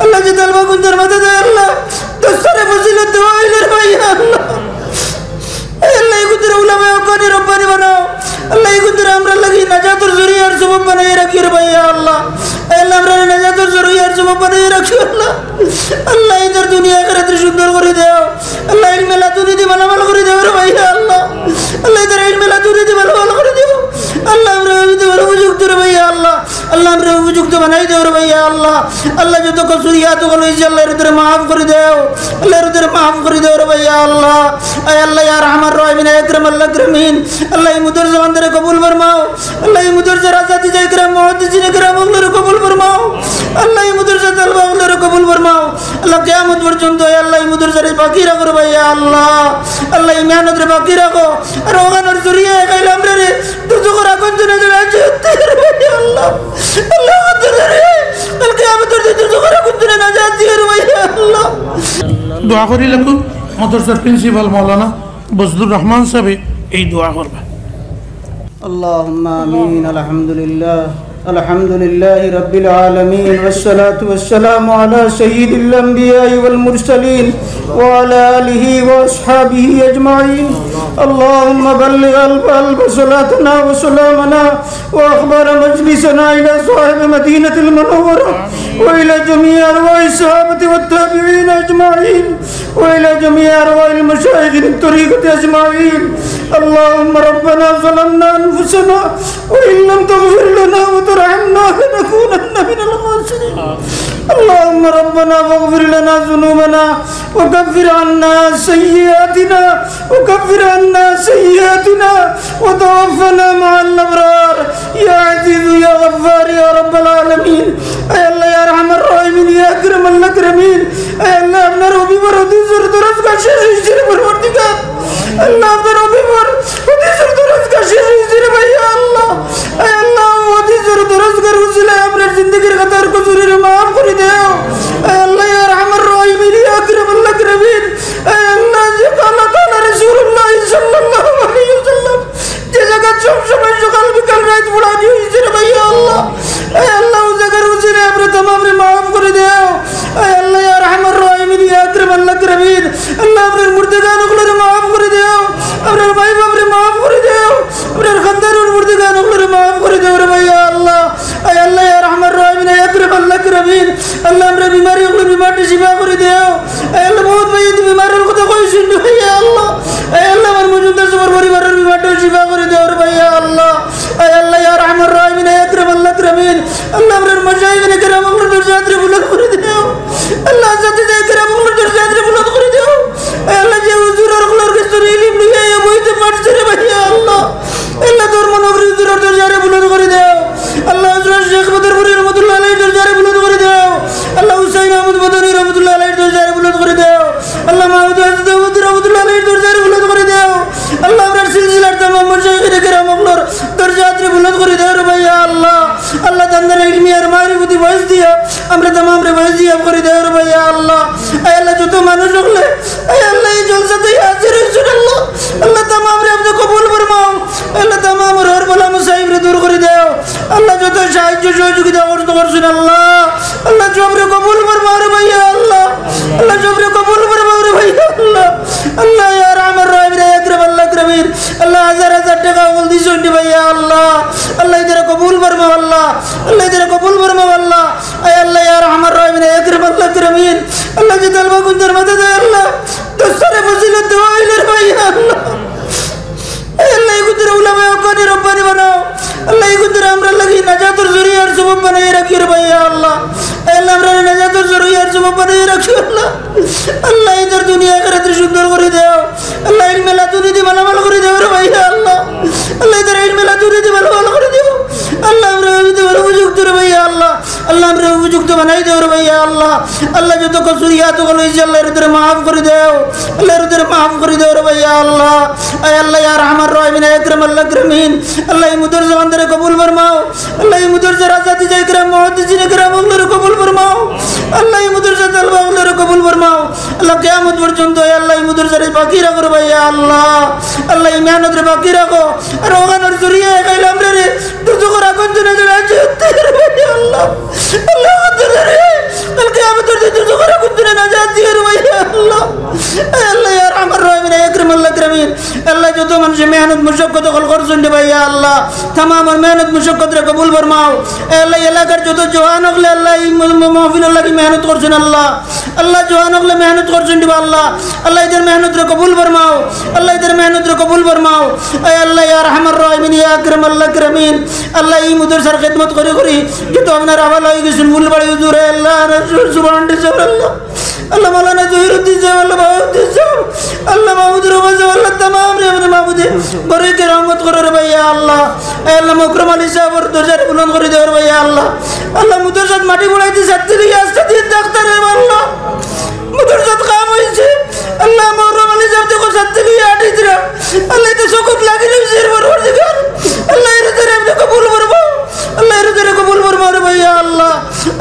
আল্লাহ যে তালবা কুঞ্জের মাথা দেয় আল্লাহ দোস্তরে ফজিলত দেওয়া হইলে ভাই আল্লাহ আল্লাহ এই কুঞ্জের উলামা ওখানে রব্বানি বানাও আল্লাহ এই কুঞ্জের আমরা লাগি নাজাতুর জরিয়ার সবব বানাই রাখি রে ভাই আল্লাহ আল্লাহ আমরা নাজাতুর জরিয়ার সবব বানাই রাখি আল্লাহ আল্লাহ ইদার দুনিয়া আখিরাত সুন্দর করে দাও আল্লাহ ইলমে লাদুনি মালামাল করে দাও রে ভাই আল্লাহ আল্লাহ ইদার ইলমে লাদুনি মালামাল করে দাও আল্লাহ আমরা উপযুক্ত রে ভাই আল্লাহ আল্লাহ আমরা উপযুক্ত বানাই দাও রে ভাই আল্লাহ আল্লাহ যত কসুরিয়াত গুলো হইছে আল্লাহ এর মাফ করে দাও আল্লাহ এর মাফ করে দাও রে ভাই আল্লাহ আয় আল্লাহ ইয়া রহমান রহিম আকরাম আল্লাহ আকরামিন আল্লাহ এই মুদরসে বান্দারে কবুল ফরমাও আল্লাহ এই মুদরসে রাজাতি জায় کرام মুহাদ্দিসিন کرام আল্লাহর কবুল ফরমাও আল্লাহ এই মুদরসে তালবা আল্লাহর কবুল ফরমাও আল্লাহ কিয়ামত পর্যন্ত আল্লাহ এই মুদরসে বাকি রাখো রে ভাই আল্লাহ আল্লাহ এই মেহনত রে বাকি রাখো আর ওখানের জরিয়া কাইলা আমরা রে দুজোর আগুন জেনে জেনে আছে ভাই আল্লাহ আল্লাহ আদরে কাল কিয়ামতের দিন দুজোর আগুন জেনে না যাতি রে ভাই আল্লাহ দোয়া করি লাগো মাদ্রাসার প্রিন্সিপাল মাওলানা বজলুর রহমান সাহেব এই দোয়া করবে اللهم آمين الحمد لله رب العالمين والصلاة والسلام على سيد الأنبياء والمرسلين وعلى آله وأصحابه أجمعين اللهم بلغ ألف صلاتنا وسلامنا وأخبار مجلسنا إلى صاحب مدينة المنورة وإلى جميع أرواح الصحابة والتابعين أجمعين وإلى جميع أرواح المشايخ الطريقة أجمعين اللهم ربنا ظلمنا أنفسنا وإن لم تغفر لنا وترحمنا لنكونن من الخاسرين اللهم ربنا فاغفر لنا ذنوبنا وكفر عنا سيئاتنا وتوفنا مع الأبرار يا عزيز يا غفار يا رب العالمين أي الله يا أرحم الراحمين يا أكرم الأكرمين أي الله أبنا ربي ورودي زر درس کا شیر پروردگار اللہ أبنا ربي ورودي زر درس کا شیر بھائی اللہ أي الله ودي زر درس کر وسیلہ أبنا زندگی قطار کو زور معاف کر دیو أي الله يا أرحم الراحمين يا أكرم الأكرمين أي الله قال قال رسول الله صلى الله عليه وسلم جیسا کہ سب شغل بکل رات بڑھانی ہوئی سے بھائی اللہ اے اللہ اس اگر اسے نے اپنے تمام نے معاف کر دیا اے اللہ یا رحم الراحمین یا اکرم الاکرمین اللہ اپنے مردگان اخلر معاف کر دیا اپنے بھائی باپ نے معاف کر دیا اپنے خاندان اور مردگان اخلر معاف کر دیا بھائی اللہ اے اللہ یا رحم الراحمین یا اکرم الاکرمین اللہ اپنے بیماری اخلر بیماری شفا کر دیا اے اللہ بہت بھائی بیماری کو تو کوئی سن بھائی اللہ اے اللہ ہمارے موجودہ سے بڑی بڑی بیماری شفا کر دیا بھائی اللہ اے اللہ یا رحم الراحمین یا اکرم الاکرمین اللہ اپنے مشایخ نے کرام اخلر درجات نے بلند کر دیا اللہ اساتذہ کرام اخلر درجات نے بلند کر دیا اے اللہ جو حضور اور اخلر کے سر علم لیا ہے وہی تو مٹ سے بھائی اللہ اللہ دور منور حضور اور درجات نے بلند کر دیا اللہ حضرت شیخ بدر پوری رحمۃ اللہ علیہ درجات نے بلند کر دیا اللہ حسین احمد مدنی رحمۃ اللہ علیہ درجات نے بلند کر دیا اللہ محمد حضرت رحمۃ اللہ علیہ درجات نے بلند کر دیا اللہ اپنے سلسلہ تمام مشایخ نے کرام اخلر درجات نے بلند کر دیا بھائی اللہ اللہ تندر علمی اور معرفتی وعظ دیا আমরা तमाम রে ওয়াজি আপ করে দেও রে ভাই আল্লাহ আয় আল্লাহ যত মানুষ হলে আয় আল্লাহ এই জলসাতে হাজির হইছেন আল্লাহ আল্লাহ तमाम রে আপনি কবুল ফরমাও আল্লাহ तमाम রে হর বলা মুসাইব রে দূর করে দেও আল্লাহ যত সাহায্য সহযোগিতা করছেন আল্লাহ আল্লাহ সবরে কবুল ফরমাও রে ভাই আল্লাহ আল্লাহ সবরে কবুল ফরমাও রে ভাই আল্লাহ আল্লাহ ইয়া রহমান রহিম রে আকরাম আল্লাহ আকরামিন আল্লাহ হাজার হাজার টাকা ওল দিছেন রে ভাই আল্লাহ আল্লাহ ইদরে কবুল ফরমাও আল্লাহ আল্লাহ ইদরে কবুল ফরমাও আল্লাহ আয় আল্লাহ ইয়া রহমান রহিম রে আকরাম আল্লাহ আকরামিন আল্লাহ যে তালবা কুঞ্জের মাথা দেয় আল্লাহ দোস্তরে ফজিলত দেওয়া হইলে রে ভাই আল্লাহ আল্লাহ এই কুঞ্জের উলামা ওখানে রব্বানি বানাও আল্লাহ এই কুঞ্জের আমরা লাগি নাজাতুর জরিয়ার সবব বানাই রাখি রে ভাই আল্লাহ আল্লাহ আমরা নাজাতুর জরিয়ার সবব বানাই রাখি আল্লাহ আল্লাহ ইদার দুনিয়া আখিরাত সুন্দর করে দাও আল্লাহ ইলমে লাদুনি মালামাল করে দাও রে ভাই আল্লাহ আল্লাহ ইদার ইলমে লাদুনি মালামাল করে দাও আল্লাহ আমরা উপযুক্ত রে ভাই আল্লাহ আল্লাহ আমরা উপযুক্ত বানাই দাও রে ভাই আল্লাহ আল্লাহ যত কসুরিয়াত গুলো হইছে আল্লাহ এর মাফ করে দাও আল্লাহ এর মাফ করে দাও রে ভাই আল্লাহ আয় আল্লাহ ইয়া রহমান রহিম ইয়া আকরাম আল্লাহ আকরামিন আল্লাহ এই মুদরসে বান্দারে কবুল ফরমাও আল্লাহ এই মুদরসে রাজাতি জায় کرام মুহাদ্দিসিন کرام আল্লাহর কবুল ফরমাও আল্লাহ এই মুদরসে তালবা আল্লাহর কবুল ফরমাও আল্লাহ কিয়ামত পর্যন্ত আল্লাহ এই মুদরসে বাকি রাখো রে ভাই আল্লাহ আল্লাহ এই মেহনত রে বাকি রাখো আর ওখানের জরিয়া কাইলা আমরা রে দুজোর আগুন জেনে জেনে আছে ভাই আল্লাহ আল্লাহ আদরে কাল কিয়ামত মানুষের মেহনত মুশাক্কত কল করছেন রে ভাই আল্লাহ तमाम मेहनत मुशक्कत रे कबूल फरमाओ अल्लाह इलाकार जो तो जवान अगले अल्लाह महफिल अल्लाह की मेहनत करছেন अल्लाह अल्लाह जवान अगले मेहनत करছেন रे अल्लाह अल्लाह इधर मेहनत रे कबूल फरमाओ अल्लाह इधर मेहनत रे कबूल फरमाओ ए अल्लाह या रहमान रहीम या अकरम अल्लाह करमीन अल्लाह ई मुदर सर खिदमत करी करी जो तो अपना रावल होई गइसन मूल बड़ी हुजूर है अल्लाह रसूल सुभान अल्लाह अल्लाह मौलाना जहीरुद्दीन साहब अल्लाह बाउद्दीन साहब अल्लाह महमूद रबा साहब अल्लाह तमाम रे अपने महमूद बड़े के रहमत करो रे भैया अल्लाह ए अल्लाह मुकरम अली साहब और दर्जा बुलंद कर दे रे भैया अल्लाह अल्लाह मुदरसत माटी बुलाइते सत्तरी आस्था दिन डाक्टर है अल्लाह मुदरसत काम होइছে अल्लाह मुकरम अली साहब देखो सत्तरी आटी दिरा अल्लाह तो सुकुत लागी रे सिर परवरदिगार अल्लाह रे तेरे अपने कबूल फरमा अल्लाह रे तेरे कबूल फरमा रे भैया अल्लाह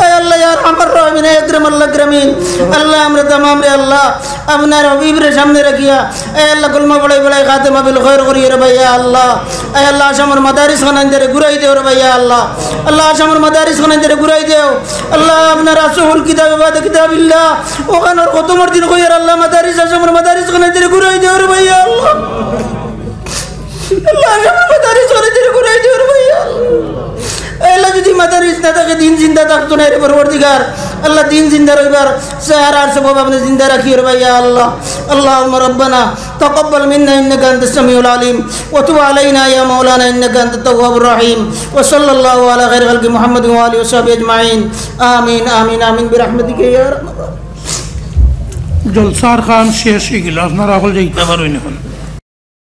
ए अल्लाह या रहमान रहीम या अकरम अल्लाह करमीन अल्लाह हमरा तमाम रे अल्लाह अपना हबीब रे सामने रखिया ए अल्लाह कलमा बड़े बड़े खातिमा बिल खैर करिए रे भैया अल्लाह ए अल्लाह आशमर मदारिस खाना तेरे गुराई दे रे भैया अल्लाह अल्लाह आशमर मदारिस खाना तेरे गुराई दे अल्लाह अपना रसूल किताब बाद किताबिल्लाह ओखान और खतमर दिन को यार अल्लाह मदारिस आशमर मदारिस खाना तेरे गुराई दे रे भैया अल्लाह अल्लाह आशमर मदारिस खाना तेरे गुराई दे रे भैया अल्लाह যদি মাদারিস না থাকে দিন জিন্দা থাকতো না রে পরবর্তীকার আল্লাহ দিন জিন্দা রইবার সাহারার সবব আপনি জিন্দা রাখিও রে ভাইয়া আল্লাহ اللهم ربنا تقبل منا انك انت السميع العليم وتب علينا يا مولانا انك انت التواب الرحيم وصلى الله على خير خلق محمد وآله وصحبه اجمعين آمين آمين آمين برحمتك يا رب জলসার খান শেষ হয়ে গেল আপনারা সকল যাইতে পারবেন এখন